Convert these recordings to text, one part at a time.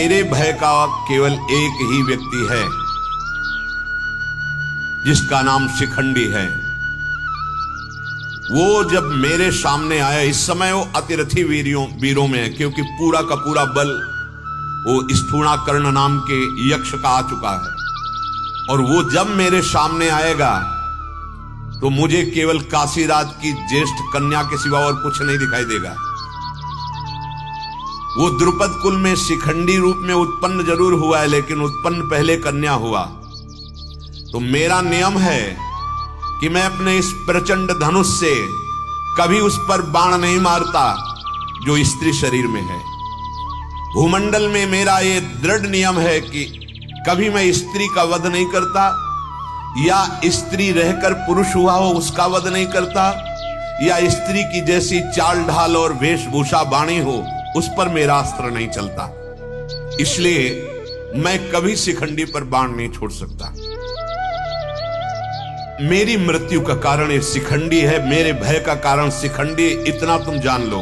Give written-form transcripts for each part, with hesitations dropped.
मेरे भय का केवल एक ही व्यक्ति है जिसका नाम शिखंडी है। वो जब मेरे सामने आया, इस समय वो अतिरथी वीरों में है, क्योंकि पूरा का पूरा बल वो स्थूणाकर्ण नाम के यक्ष का आ चुका है। और वो जब मेरे सामने आएगा तो मुझे केवल काशीराज की ज्येष्ठ कन्या के सिवा और कुछ नहीं दिखाई देगा। वो द्रुपद कुल में शिखंडी रूप में उत्पन्न जरूर हुआ है, लेकिन उत्पन्न पहले कन्या हुआ। तो मेरा नियम है कि मैं अपने इस प्रचंड धनुष से कभी उस पर बाण नहीं मारता जो स्त्री शरीर में है। भूमंडल में मेरा ये दृढ़ नियम है कि कभी मैं स्त्री का वध नहीं करता, या स्त्री रहकर पुरुष हुआ हो उसका वध नहीं करता, या स्त्री की जैसी चाल ढाल और वेशभूषा वाणी हो उस पर मेरा अस्त्र नहीं चलता। इसलिए मैं कभी शिखंडी पर बाण नहीं छोड़ सकता। मेरी मृत्यु का कारण ये शिखंडी है, मेरे भय का कारण शिखंडी, इतना तुम जान लो।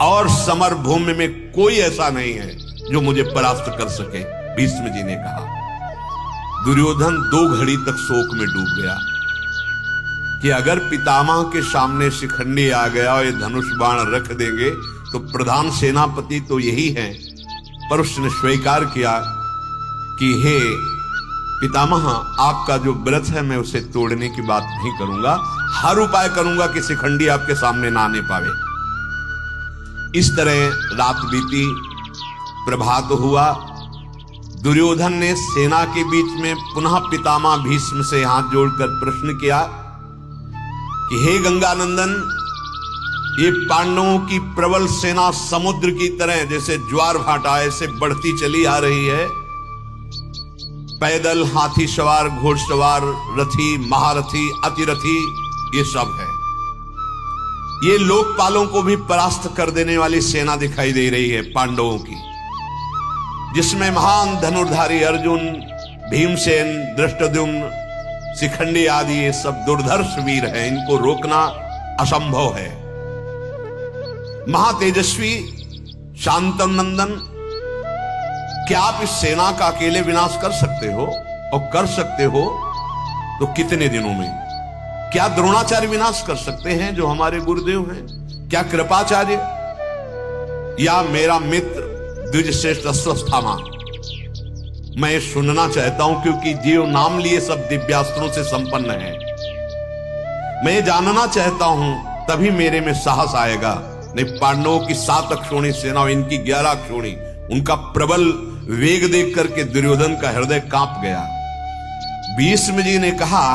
और समर भूमि में कोई ऐसा नहीं है जो मुझे परास्त कर सके, भीष्म जी ने कहा। दुर्योधन 2 घड़ी तक शोक में डूब गया कि अगर पितामह के सामने शिखंडी आ गया और ये धनुष बाण रख देंगे तो प्रधान सेनापति तो यही है। पर उसने स्वीकार किया कि हे पितामह, आपका जो व्रत है मैं उसे तोड़ने की बात नहीं करूंगा, हर उपाय करूंगा कि शिखंडी आपके सामने ना आने पावे। इस तरह रात बीती, प्रभात हुआ। दुर्योधन ने सेना के बीच में पुनः पितामह भीष्म से हाथ जोड़कर प्रश्न किया कि हे गंगानंदन, ये पांडवों की प्रबल सेना समुद्र की तरह जैसे ज्वार भाटा ऐसे बढ़ती चली आ रही है। पैदल, हाथी सवार, घोड़सवार, रथी, महारथी, अतिरथी, ये सब है। ये लोकपालों को भी परास्त कर देने वाली सेना दिखाई दे रही है पांडवों की, जिसमें महान धनुर्धारी अर्जुन, भीमसेन, धृष्टद्युम्न, शिखंडी आदि ये सब दुर्धर्ष वीर हैं। इनको रोकना असंभव है। महातेजस्वी शांतनु नंदन, क्या आप इस सेना का अकेले विनाश कर सकते हो? और कर सकते हो तो कितने दिनों में? क्या द्रोणाचार्य विनाश कर सकते हैं जो हमारे गुरुदेव हैं? क्या कृपाचार्य या मेरा मित्र द्विजश्रेष्ठ अश्वत्थामा? मैं सुनना चाहता हूं, क्योंकि जीव नाम लिए सब दिव्यास्त्रों से संपन्न है। मैं जानना चाहता हूं, तभी मेरे में साहस आएगा। नहीं, पांडवों की 7 अक्षोणी सेना और इनकी 11 अक्षोणी, उनका प्रबल वेग देख करके दुर्योधन का हृदय कांप गया। भीष्म जी ने कहा,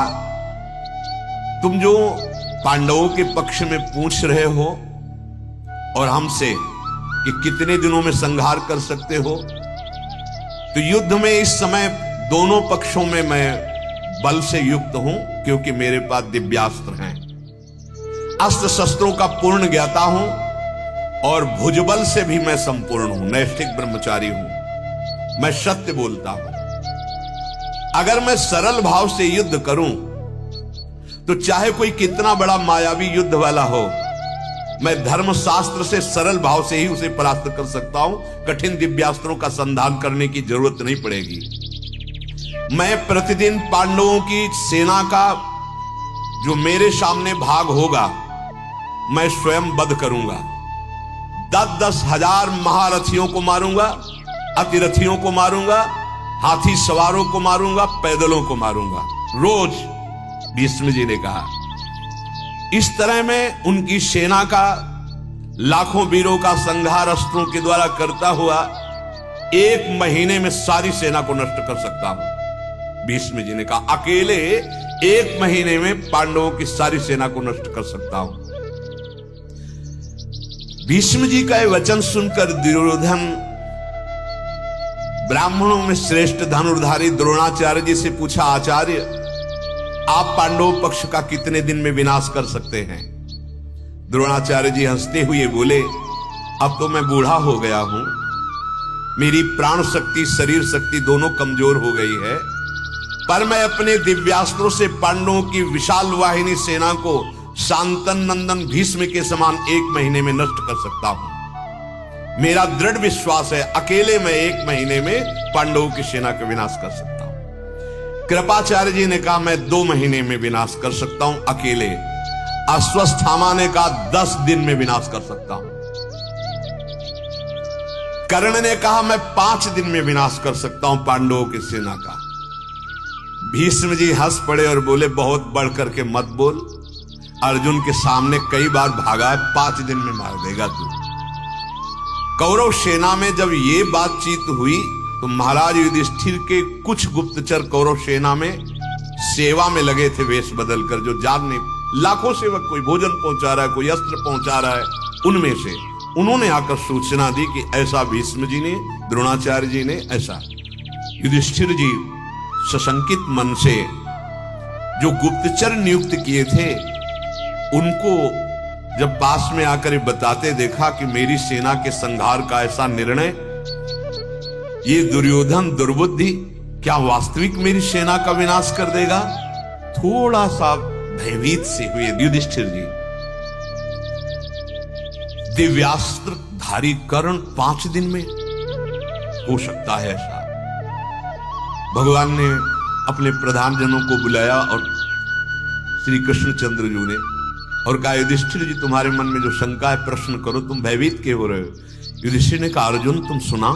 तुम जो पांडवों के पक्ष में पूछ रहे हो और हमसे कि कितने दिनों में संहार कर सकते हो, तो युद्ध में इस समय दोनों पक्षों में मैं बल से युक्त हूं, क्योंकि मेरे पास दिव्यास्त्र हैं। अस्त्र शस्त्रों का पूर्ण ज्ञाता हूं और भुजबल से भी मैं संपूर्ण हूं, नैष्ठिक ब्रह्मचारी हूं। मैं सत्य बोलता हूं। अगर मैं सरल भाव से युद्ध करूं तो चाहे कोई कितना बड़ा मायावी युद्ध वाला हो, मैं धर्मशास्त्र से सरल भाव से ही उसे परास्त कर सकता हूं। कठिन दिव्यास्त्रों का संधान करने की जरूरत नहीं पड़ेगी। मैं प्रतिदिन पांडवों की सेना का जो मेरे सामने भाग होगा, मैं स्वयं वध करूंगा। 10-10 हजार महारथियों को मारूंगा, अतिरथियों को मारूंगा, हाथी सवारों को मारूंगा, पैदलों को मारूंगा रोज, भीष्म जी ने कहा। इस तरह मैं उनकी सेना का, लाखों वीरों का संहार अस्त्रों के द्वारा करता हुआ 1 महीने में सारी सेना को नष्ट कर सकता हूं। भीष्म जी ने कहा, अकेले 1 महीने में पांडवों की सारी सेना को नष्ट कर सकता हूं। भीष्म जी का यह वचन सुनकर दुर्योधन ब्राह्मणों में श्रेष्ठ धनुर्धारी द्रोणाचार्य जी से पूछा, आचार्य, आप पांडव पक्ष का कितने दिन में विनाश कर सकते हैं? द्रोणाचार्य जी हंसते हुए बोले, अब तो मैं बूढ़ा हो गया हूं, मेरी प्राण शक्ति, शरीर शक्ति दोनों कमजोर हो गई है, पर मैं अपने दिव्यास्त्रों से पांडवों की विशाल वाहिनी सेना को शांतनु नंदन भीष्म के समान 1 महीने में नष्ट कर सकता हूं। मेरा दृढ़ विश्वास है अकेले मैं 1 महीने में पांडवों की सेना का विनाश कर सकता हूं। कृपाचार्य जी ने कहा मैं 2 महीने में विनाश कर सकता हूं अकेले। अश्वत्थामा ने कहा 10 दिन में विनाश कर सकता हूं। कर्ण ने कहा मैं 5 दिन में विनाश कर सकता हूं पांडवों की सेना का। भीष्म जी हंस पड़े और बोले बहुत बढ़ करके मत बोल, अर्जुन के सामने कई बार भागा है, 5 दिन में मार देगा तू। कौरव सेना में जब ये बातचीत हुई तो महाराज युधिष्ठिर के कुछ गुप्तचर कौरव सेना में सेवा में लगे थे वेश बदलकर, जो जानने लाखों सेवक, कोई भोजन पहुंचा रहा है, कोई अस्त्र पहुंचा रहा है, उनमें से उन्होंने आकर सूचना दी कि ऐसा भीष्म जी ने, द्रोणाचार्य जी ने ऐसा। युधिष्ठिर जी सशंकित मन से जो गुप्तचर नियुक्त किए थे उनको जब पास में आकर बताते देखा कि मेरी सेना के संहार का ऐसा निर्णय, ये दुर्योधन दुर्बुद्धि क्या वास्तविक मेरी सेना का विनाश कर देगा, थोड़ा सा भयभीत से हुए युधिष्ठिर जी। दिव्यास्त्र धारी कर्ण 5 दिन में हो सकता है ऐसा। भगवान ने अपने प्रधान जनों को बुलाया और श्री कृष्णचंद्र जी ने और कहा युधिष्ठिर जी तुम्हारे मन में जो शंका है प्रश्न करो, तुम भयभीत क्यों हो रहे हो। युधिष्ठिर ने कहा अर्जुन तुम सुना,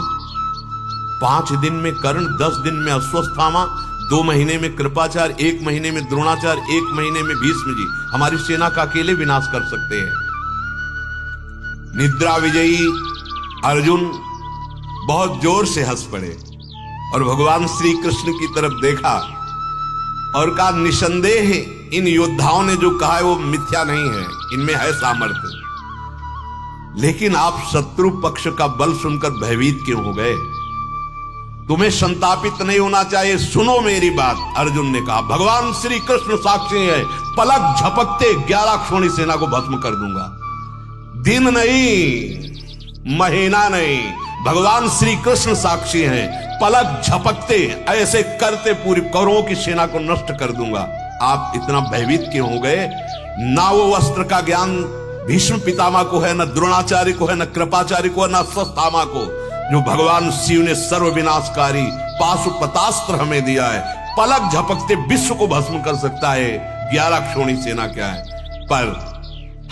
5 दिन में कर्ण, 10 दिन में अश्वत्थामा, 2 महीने में कृपाचार्य, 1 महीने में द्रोणाचार्य, 1 महीने में भीष्म जी हमारी सेना का अकेले विनाश कर सकते हैं। निद्रा विजयी अर्जुन बहुत जोर से हंस पड़े और भगवान श्री कृष्ण की तरफ देखा और कहा निसंदेह इन योद्धाओं ने जो कहा है वो मिथ्या नहीं है, इनमें है सामर्थ्य, लेकिन आप शत्रु पक्ष का बल सुनकर भयभीत क्यों हो गए। तुम्हें संतापित नहीं होना चाहिए, सुनो मेरी बात। अर्जुन ने कहा भगवान श्री कृष्ण साक्षी है, पलक झपकते 11 क्षोणी सेना को भस्म कर दूंगा। दिन नहीं, महीना नहीं, भगवान श्री कृष्ण साक्षी हैं, पलक झपकते ऐसे करते पूरी कौरवों की सेना को नष्ट कर दूंगा। आप इतना भयभीत क्यों हो गए। ना वो वस्त्र का ज्ञान भीष्म पितामह को है, न द्रोणाचार्य को है, न कृपाचार्य को है, न अश्वत्थामा को, जो भगवान शिव ने सर्व विनाशकारी पाशुपतास्त्र हमें दिया है, पलक झपकते विश्व को भस्म कर सकता है। 11 क्षोणी सेना क्या है, पर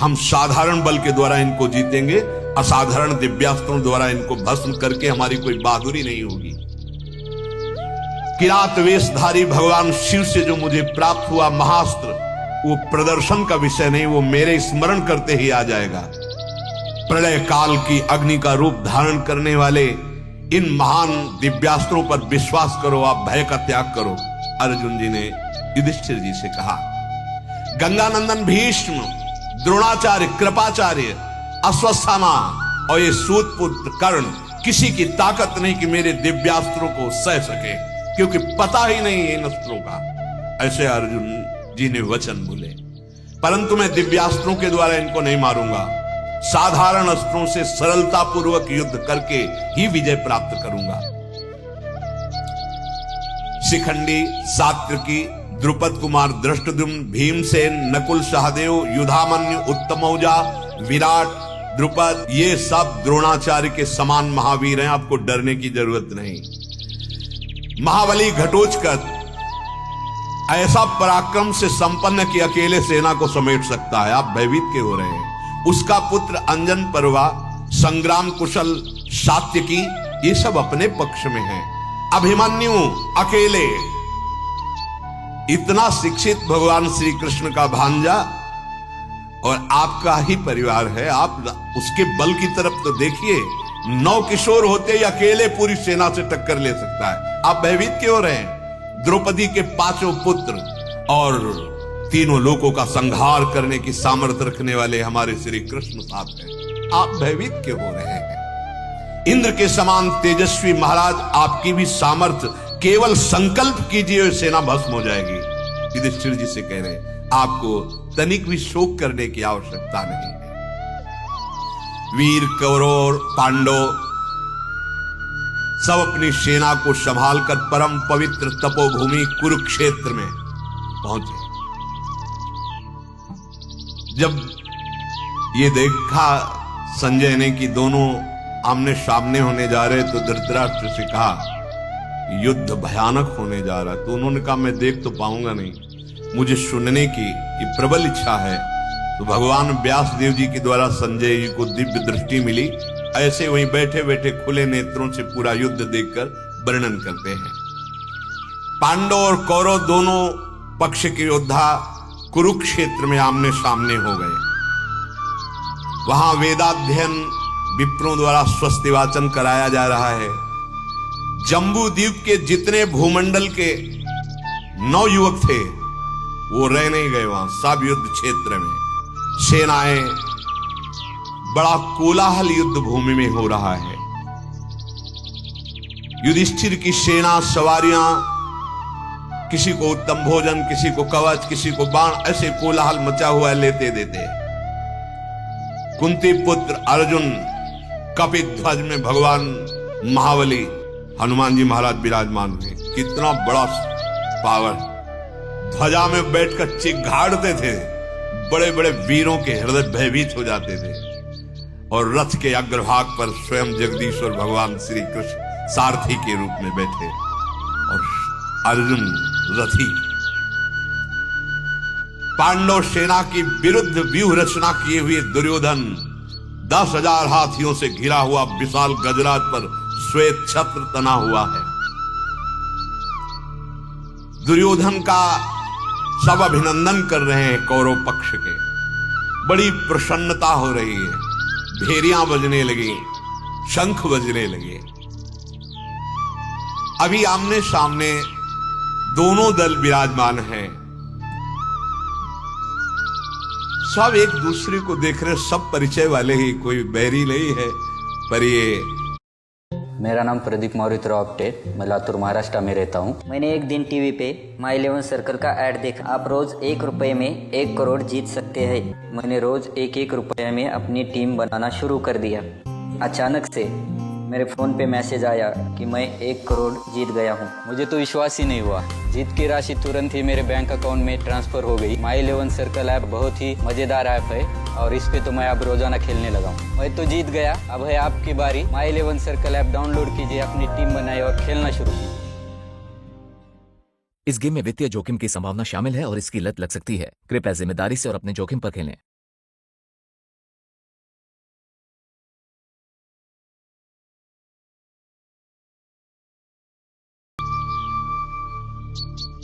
हम साधारण बल के द्वारा इनको जीतेंगे, असाधारण दिव्यास्त्रों द्वारा इनको भस्म करके हमारी कोई बहादुरी नहीं होगी। किरात वेशधारी भगवान शिव से जो मुझे प्राप्त हुआ महास्त्र, वो प्रदर्शन का विषय नहीं, वो मेरे स्मरण करते ही आ जाएगा। प्रलय काल की अग्नि का रूप धारण करने वाले इन महान दिव्यास्त्रों पर विश्वास करो, आप भय का त्याग करो। अर्जुन जी ने युधिष्ठिर जी से कहा। गंगानंदन भीष्म, द्रोणाचार्य, कृपाचार्य, अश्वत्थामा और ये सूत पुत्र कर्ण, किसी की ताकत नहीं कि मेरे दिव्यास्त्रों को सह सके, क्योंकि पता ही नहीं है इन अस्त्रों का। ऐसे अर्जुन जी ने वचन बोले। परंतु मैं दिव्यास्त्रों के द्वारा इनको नहीं मारूंगा, साधारण अस्त्रों से सरलता पूर्वक युद्ध करके ही विजय प्राप्त करूंगा। शिखंडी, सात्यकी, द्रुपद कुमार, धृष्टद्युम्न, भीमसेन, नकुल, सहदेव, युधामन्यु, उत्तमौजा, विराट, द्रुपद, ये सब द्रोणाचार्य के समान महावीर हैं, आपको डरने की जरूरत नहीं। महाबली घटोत्कच ऐसा पराक्रम से संपन्न कि अकेले सेना को समेट सकता है, आप भयभीत क्यों हो रहे हैं। उसका पुत्र अंजन पर्वा, संग्राम कुशल, सात्यकी, ये सब अपने पक्ष में हैं। अभिमन्यु अकेले, इतना शिक्षित भगवान श्री कृष्ण का भांजा, और आपका ही परिवार है, आप उसके बल की तरफ तो देखिए। 9 किशोर होते ही अकेले पूरी सेना से टक्कर ले सकता है, आप भयभीत क्यों हो रहे हैं। द्रौपदी के 5 पुत्र और 3 लोगों का संहार करने की सामर्थ्य रखने वाले हमारे श्री कृष्ण साथ हैं, आप भयभीत क्यों हो रहे हैं। इंद्र के समान तेजस्वी महाराज, आपकी भी सामर्थ्य, केवल संकल्प कीजिए सेना भस्म हो जाएगी। युधिष्ठिर जी से कह रहे हैं आपको तनिक भी शोक करने की आवश्यकता नहीं है। वीर कौरव पांडव सब अपनी सेना को संभालकर परम पवित्र तपोभूमि कुरुक्षेत्र में पहुंचे। जब ये देखा संजय ने कि दोनों आमने सामने होने जा रहे तो धृतराष्ट्र से कहा युद्ध भयानक होने जा रहा। तो उन्होंने कहा मैं देख तो पाऊंगा नहीं, मुझे सुनने की ये प्रबल इच्छा है। तो भगवान व्यास देव जी के द्वारा संजय जी को दिव्य दृष्टि मिली। ऐसे वहीं बैठे बैठे खुले नेत्रों से पूरा युद्ध देखकर वर्णन करते हैं। पांडव और कौरव दोनों पक्ष के योद्धा कुरुक्षेत्र में आमने सामने हो गए। वहां वेदाध्ययन विप्रों द्वारा स्वस्ति वाचन कराया जा रहा है। जम्बू द्वीप के जितने भूमंडल के 9 युवक थे वो रह नहीं गए वहां, सब युद्ध क्षेत्र में सेनाएं, बड़ा कोलाहल युद्ध भूमि में हो रहा है। युधिष्ठिर की सेना सवारियां, किसी को उत्तम भोजन, किसी को कवच, किसी को बाण, ऐसे कोलाहल मचा हुआ लेते देते। कुंती पुत्र अर्जुन कपिध्वज में भगवान महाबली हनुमान जी महाराज विराजमान हुए। कितना बड़ा पावर, ध्वजा में बैठकर चिघाड़ते थे। बड़े बड़े वीरों के हृदय भयभीत हो जाते थे। और रथ के अग्रभाग पर स्वयं जगदीश्वर भगवान श्री कृष्ण सारथी के रूप में बैठे और अर्जुन रथी। पांडव सेना की विरुद्ध व्यूह रचना किए हुए दुर्योधन 10,000 हाथियों से घिरा हुआ विशाल गजराज पर श्वेत छत्र तना हुआ है। दुर्योधन का सब अभिनंदन कर रहे हैं कौरव पक्ष के। बड़ी प्रसन्नता हो रही है। भेरियां बजने लगी, शंख बजने लगे। अभी आमने सामने दोनों दल विराजमान हैं। सब एक दूसरे को देख रहे, सब परिचय वाले ही, कोई बैरी नहीं है। पर ये मेरा नाम प्रदीप मारुतिराव अपटेट, मैं लातूर महाराष्ट्र में रहता हूँ। मैंने एक दिन टीवी पे माई 11 सर्कल का ऐड देखा। आप रोज 1 रुपए में 1 करोड़ जीत सकते हैं। मैंने रोज 1-1 रुपए में अपनी टीम बनाना शुरू कर दिया। अचानक से मेरे फ़ोन पे मैसेज आया कि मैं 1 करोड़ जीत गया हूँ। मुझे तो विश्वास ही नहीं हुआ। जीत की राशि तुरंत ही मेरे बैंक अकाउंट में ट्रांसफ़र हो गई। माई 11 सर्कल ऐप बहुत ही मज़ेदार ऐप है और इस पे तो मैं अब रोज़ाना खेलने लगा हूँ। मैं तो जीत गया, अब है आपकी बारी। माई 11 सर्कल ऐप डाउनलोड कीजिए, अपनी टीम बनाए और खेलना शुरू कीजिए। इस गेम में वित्तीय जोखिम की संभावना शामिल है और इसकी लत लग सकती है। कृपया जिम्मेदारी से और अपने जोखिम पर खेलें।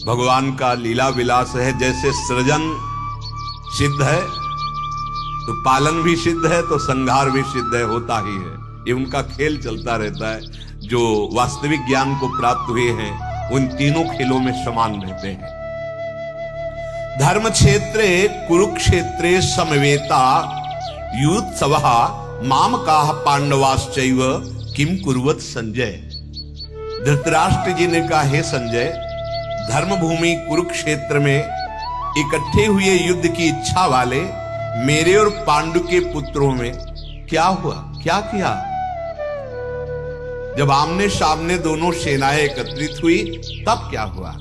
भगवान का लीला विलास है। जैसे सृजन सिद्ध है तो पालन भी सिद्ध है, तो संहार भी सिद्ध है, होता ही है। ये उनका खेल चलता रहता है। जो वास्तविक ज्ञान को प्राप्त हुए हैं उन तीनों खेलों में समान रहते हैं। धर्म क्षेत्रे कुरुक्षेत्रे समवेता युत्सवः मामकाः पांडवाश्चैव किम कुर्वत संजय। धृतराष्ट्र जी ने कहा, हे संजय, धर्मभूमि कुरुक्षेत्र में इकट्ठे हुए युद्ध की इच्छा वाले मेरे और पांडु के पुत्रों में क्या हुआ, क्या किया? जब आमने सामने दोनों सेनाएं एकत्रित हुई तब क्या हुआ?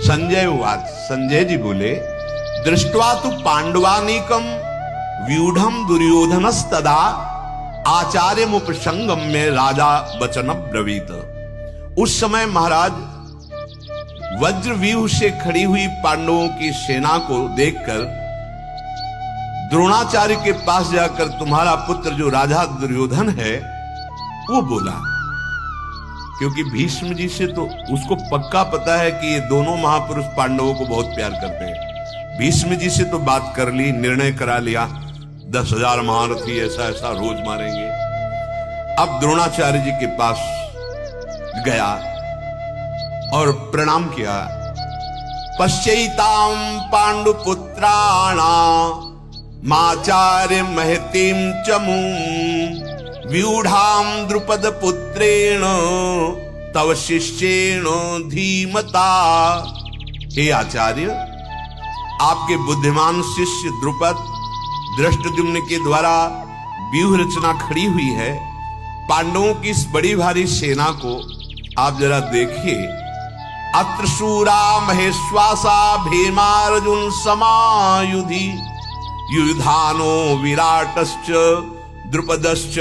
संजय उवाच, संजय जी बोले, दृष्ट्वा तु पांडवानीकम व्यूढ़म दुर्योधनस्तदा आचार्यमुपसंगम में राजा वचन ब्रवीत। उस समय महाराज वज्रव्यूह से खड़ी हुई पांडवों की सेना को देखकर द्रोणाचार्य के पास जाकर तुम्हारा पुत्र जो राजा दुर्योधन है वो बोला, क्योंकि भीष्म जी से तो उसको पक्का पता है कि ये दोनों महापुरुष पांडवों को बहुत प्यार करते हैं। भीष्म जी से तो बात कर ली, निर्णय करा लिया, 10,000 महारथी ऐसा ऐसा रोज मारेंगे। अब द्रोणाचार्य जी के पास गया और प्रणाम किया। पश्यैतां पांडुपुत्राणां माचार्य महतीं चमूं व्यूढ़ां द्रुपद पुत्रेण तव शिष्येण धीमता। हे आचार्य, आपके बुद्धिमान शिष्य द्रुपद धृष्टद्युम्न के द्वारा व्यूह रचना खड़ी हुई है। पांडवों की इस बड़ी भारी सेना को आप जरा देखिए। अत्र शूरा महेश्वासा भीमार्जुन समायुधि युधानो विराटश्च द्रुपदश्च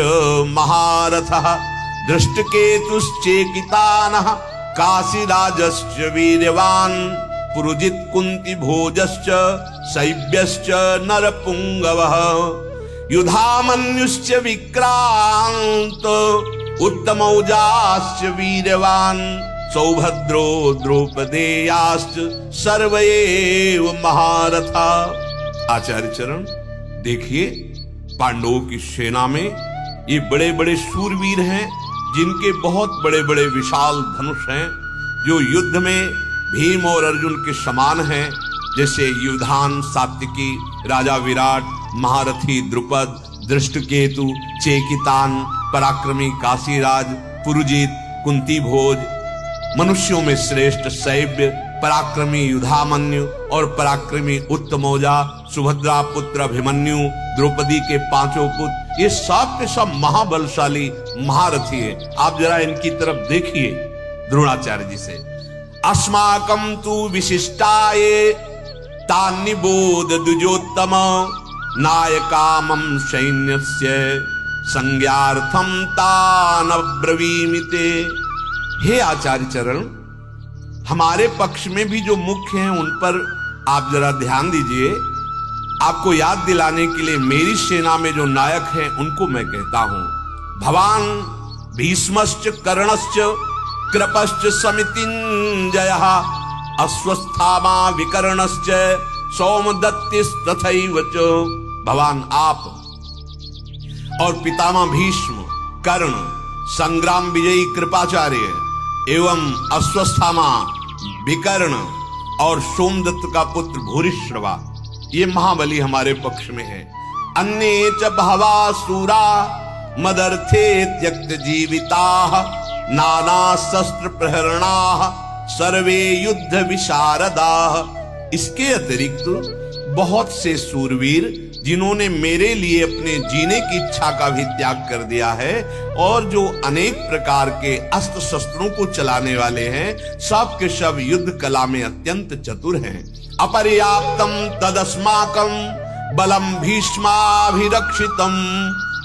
महारथः दृष्टकेतुश्चेकितानः काशीराजश्च वीर्यवान् पुरुजित कुंती भोजश्च शैब्यश्च नरपुंगवः युधामन्युश्च विक्रांत उत्तमौजाश्च वीर्यवान् सौभद्रो द्रौपदेयाश्च सर्व एव महारथा। आचार्य चरण देखिए, पांडवों की सेना में ये बड़े बड़े शूरवीर हैं जिनके बहुत बड़े बड़े विशाल धनुष हैं, जो युद्ध में भीम और अर्जुन के समान हैं, जैसे युधान सात्विकी, राजा विराट, महारथी द्रुपद, दृष्टकेतु, चेकितान, पराक्रमी काशीराज, पुरुजित, कुंती भोज, मनुष्यों में श्रेष्ठ शैब्य, पराक्रमी युधामन्यु और पराक्रमी उत्तमौजा, सुभद्रा पुत्र अभिमन्यु, द्रौपदी के पांचों पुत्र, ये सब के सब महाबलशाली महारथी है। आप जरा इनकी तरफ देखिए द्रोणाचार्य जी से। अस्माकं तु विशिष्टाये तान्निबोध द्विजोत्तम नायकामं सैन्यस्य संज्ञार्थम तान ब्रवीमिते। हे आचार्य चरण, हमारे पक्ष में भी जो मुख्य हैं उन पर आप जरा ध्यान दीजिए। आपको याद दिलाने के लिए मेरी सेना में जो नायक हैं उनको मैं कहता हूं। भवान भीष्मश्च कर्णश्च कृपश्च समितिञ्जयः अश्वस्थामा विकर्णश्च सौमदत्तिस्तथैव च। भगवान आप और पितामह भीष्म, कर्ण, संग्राम विजयी कृपाचार्य एवं अश्वस्थामा, विकर्ण और सोमदत्त का पुत्र भूरिश्रवा, ये महाबली हमारे पक्ष में है। अन्ये च बहवा सूरा मदर्थे त्यक्त जीविताः नाना शस्त्र प्रहरणाः सर्वे युद्ध विशारदाः। इसके अतिरिक्त बहुत से सूरवीर जिन्होंने मेरे लिए अपने जीने की इच्छा का भी त्याग कर दिया है और जो अनेक प्रकार के अस्त्र शस्त्रों को चलाने वाले हैं, सब के सब युद्ध कला में अत्यंत चतुर हैं। अपर्याप्तम तदस्माकं बलम भीष्माभिरक्षितम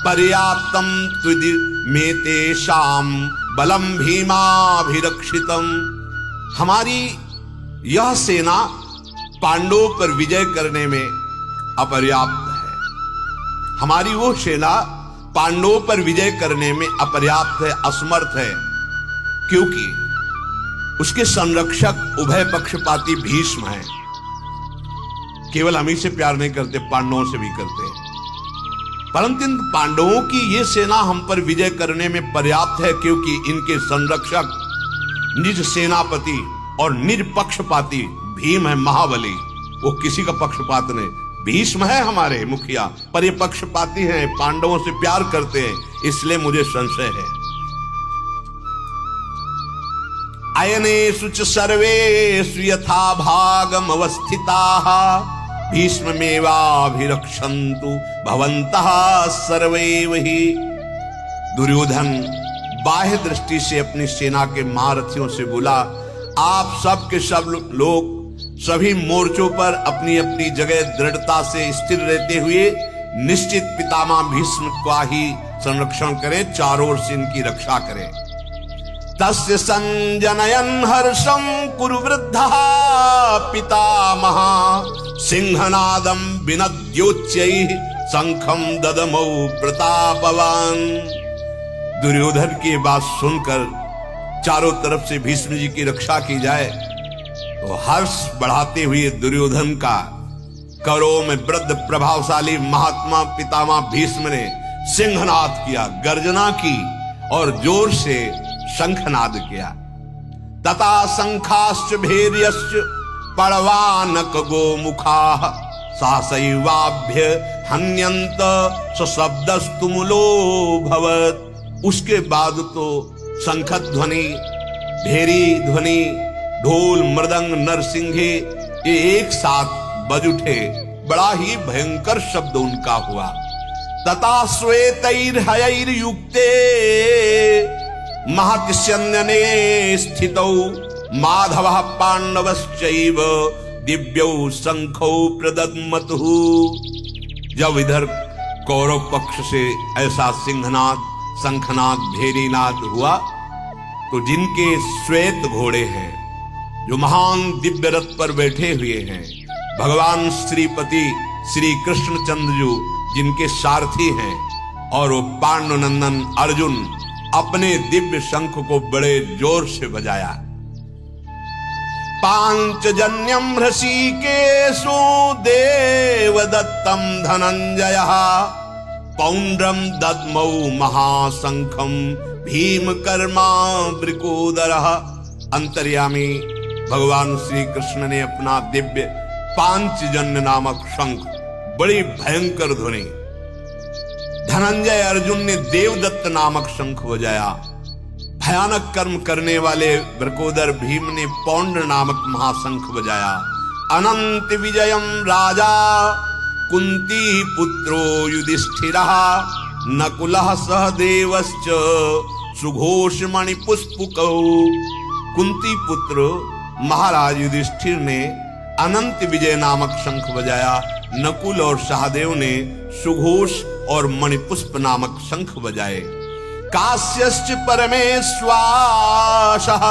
पर्याप्तम त्विदि मेतेषाम बलम भीमाभिरक्षितम। हमारी यह सेना पांडवों पर विजय करने में अपर्याप्त है। हमारी वो सेना पांडवों पर विजय करने में अपर्याप्त है, असमर्थ है, क्योंकि उसके संरक्षक उभय पक्षपाती भीष्म हैं। केवल हम ही से प्यार नहीं करते, पांडवों से भी करते हैं, परंतु इन पांडवों की ये सेना हम पर विजय करने में पर्याप्त है क्योंकि इनके संरक्षक निज सेनापति और निज पक्षपाती भीम है, महाबली। वो किसी का पक्षपात नहीं। भीष्म है हमारे मुखिया, पर ये पक्षपाती हैं, पांडवों से प्यार करते हैं, इसलिए मुझे संशय है। अयनेषु च सर्वेषु यथा भागम अवस्थिताः भीष्ममेवाभिरक्षन्तु भवन्तः सर्वैव हि। दुर्योधन बाह्य दृष्टि से अपनी सेना के महारथियों से बोला, आप सब के सब लोग सभी मोर्चों पर अपनी अपनी जगह दृढ़ता से स्थिर रहते हुए निश्चित पितामह भीष्म का ही संरक्षण करें, चारों ओर से इनकी रक्षा करें। तस्य संजनयन् हर्षं कुरु वृद्धः पितामह सिंहनादं विनद्योच्चैः शंखं ददमौ प्रतापवान्। दुर्योधन की बात सुनकर चारों तरफ से भीष्म जी की रक्षा की जाए तो हर्ष बढ़ाते हुए दुर्योधन का करों में वृद्ध प्रभावशाली महात्मा पितामह भीष्म ने सिंहनाद किया, गर्जना की और जोर से शंखनाद किया। तथा शंखाश्च भैर्यश्च पड़वानक गोमुखाः सासैवाभ्य हन्यन्त सशब्दस्तुमुलो भवत्। उसके बाद तो शंख ध्वनि, भेरी ध्वनि, ढोल, मृदंग, नरसिंहे ये एक साथ बज उठे। बड़ा ही भयंकर शब्द उनका हुआ। तथा श्वेतैर्हयैर्युक्ते महतिस्यन्यने स्थितौ माधवः पांडवश्चैव दिव्यौ शंखौ प्रदद्मतुः। जब इधर कौरव पक्ष से ऐसा सिंहनाद, शंखनाद, भेरीनाद हुआ तो जिनके श्वेत घोड़े हैं, जो महान दिव्य रथ पर बैठे हुए हैं, भगवान श्रीपति श्री कृष्णचंद्र जी जिनके सारथी हैं, और वो पांडुनंदन अर्जुन अपने दिव्य शंख को बड़े जोर से बजाया। पांचजन्यम ऋषिकेशो देवदत्तम धनंजयः पौंड्रम दद्मौ महाशंखम भीमकर्मा वृकोदरः। अंतर्यामी भगवान श्री कृष्ण ने अपना दिव्य पांचजन्य नामक शंख, बड़ी भयंकर ध्वनि, धनंजय अर्जुन ने देवदत्त नामक शंख बजाया। भयानक कर्म करने वाले वृकोदर भीम ने पौंड नामक महाशंख बजाया। अनंत विजयम राजा कुंती पुत्रो युधिष्ठिरः नकुलः सहदेवश्च सुघोष मणिपुष्पकौ। कुंती पुत्र महाराज युधिष्ठिर ने अनंत विजय नामक शंख बजाया। नकुल और सहदेव ने सुघोष और मणिपुष्प नामक शंख बजाए। काश्यश्च परमेश्वासः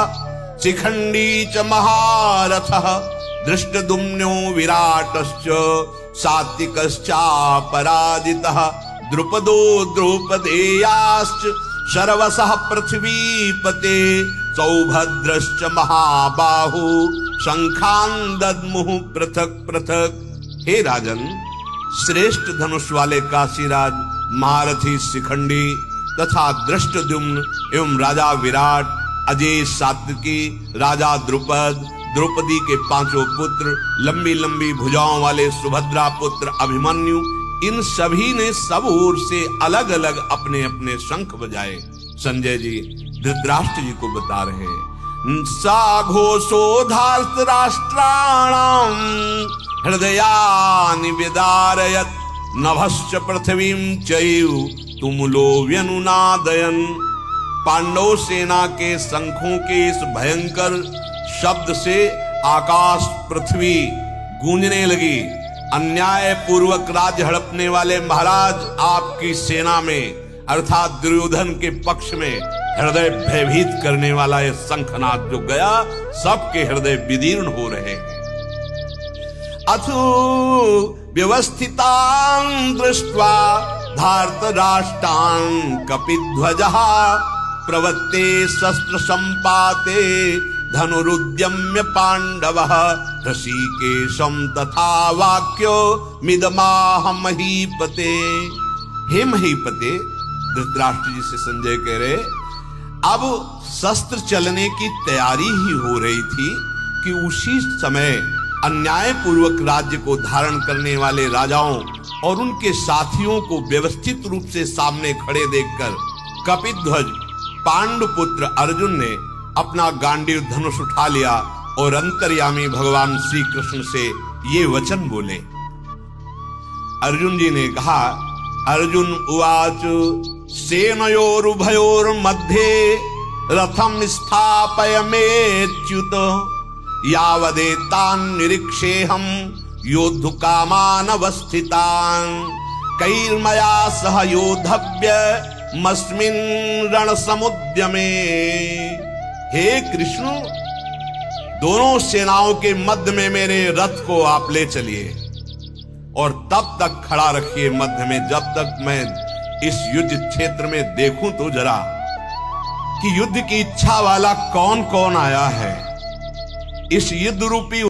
शिखंडी च महारथः दृष्टद्युम्नो विराटश्च सात्विकश्चापराजितः द्रुपदो द्रौपदेयाश्च शर्वसः पृथ्वीपते सौभद्रश्च महाबाहु शंखान दद्मुः पृथक पृथक। हे राजन, श्रेष्ठ धनुष वाले काशीराज महारथी शिखंडी तथा दृष्टद्युम्न एवं राजा विराट, अजय सात्विकी, राजा द्रुपद, द्रौपदी के पांचों पुत्र, लंबी लंबी भुजाओं वाले सुभद्रा पुत्र अभिमन्यु, इन सभी ने सब ओर से अलग अलग अपने अपने शंख बजाए। संजय जी धृतराष्ट्र जी को बता रहे हैं, सा घोषो धार्तराष्ट्राणाम हृदयानि विदारयत नभश्च पृथ्वीं चैव तुमुलो व्यनुनादयन। पांडव सेना के शंखों के इस भयंकर शब्द से आकाश पृथ्वी गूंजने लगी। अन्याय पूर्वक राज्य हड़पने वाले महाराज आपकी सेना में अर्थात दुर्योधन के पक्ष में हृदय भयभीत करने वाला यह शंखनाद जो गया, सबके हृदय विदीर्ण हो रहे हैं। अथो व्यवस्थितान् दृष्ट्वा धार्तराष्ट्रान् कपिध्वजः प्रवत्ते शस्त्र संपाते धनुरुद्यम्य पांडवः ऋषिकेशं तथा वाक्यो मिदमाह महीपते। हे महीपते, धृतराष्ट्र जी से संजय कह रहे, अब शस्त्र चलने की तैयारी ही हो रही थी कि उसी समय अन्याय पूर्वक राज्य को धारण करने वाले राजाओं और उनके साथियों को व्यवस्थित रूप से सामने खड़े देखकर कपिध्वज पांडुपुत्र अर्जुन ने अपना गांडीव धनुष उठा लिया और अंतर्यामी भगवान श्री कृष्ण से ये वचन बोले। अर्जुन जी ने कहा, अर्जुन उवाच सेनयोरुभयोर्मध्ये रथम स्थापयमेच्युत यावदेतान् निरीक्षेऽहं योद्धुकामान् अवस्थितान् कैर्मया सह योद्धव्यमस्मिन् रणसमुद्यमे। हे कृष्ण, दोनों सेनाओं के मध्य में मेरे रथ को आप ले चलिए और तब तक खड़ा रखिए मध्य में, जब तक मैं इस युद्ध क्षेत्र में देखूं तो जरा कि युद्ध की इच्छा वाला कौन कौन आया है। इस युद्ध रूपी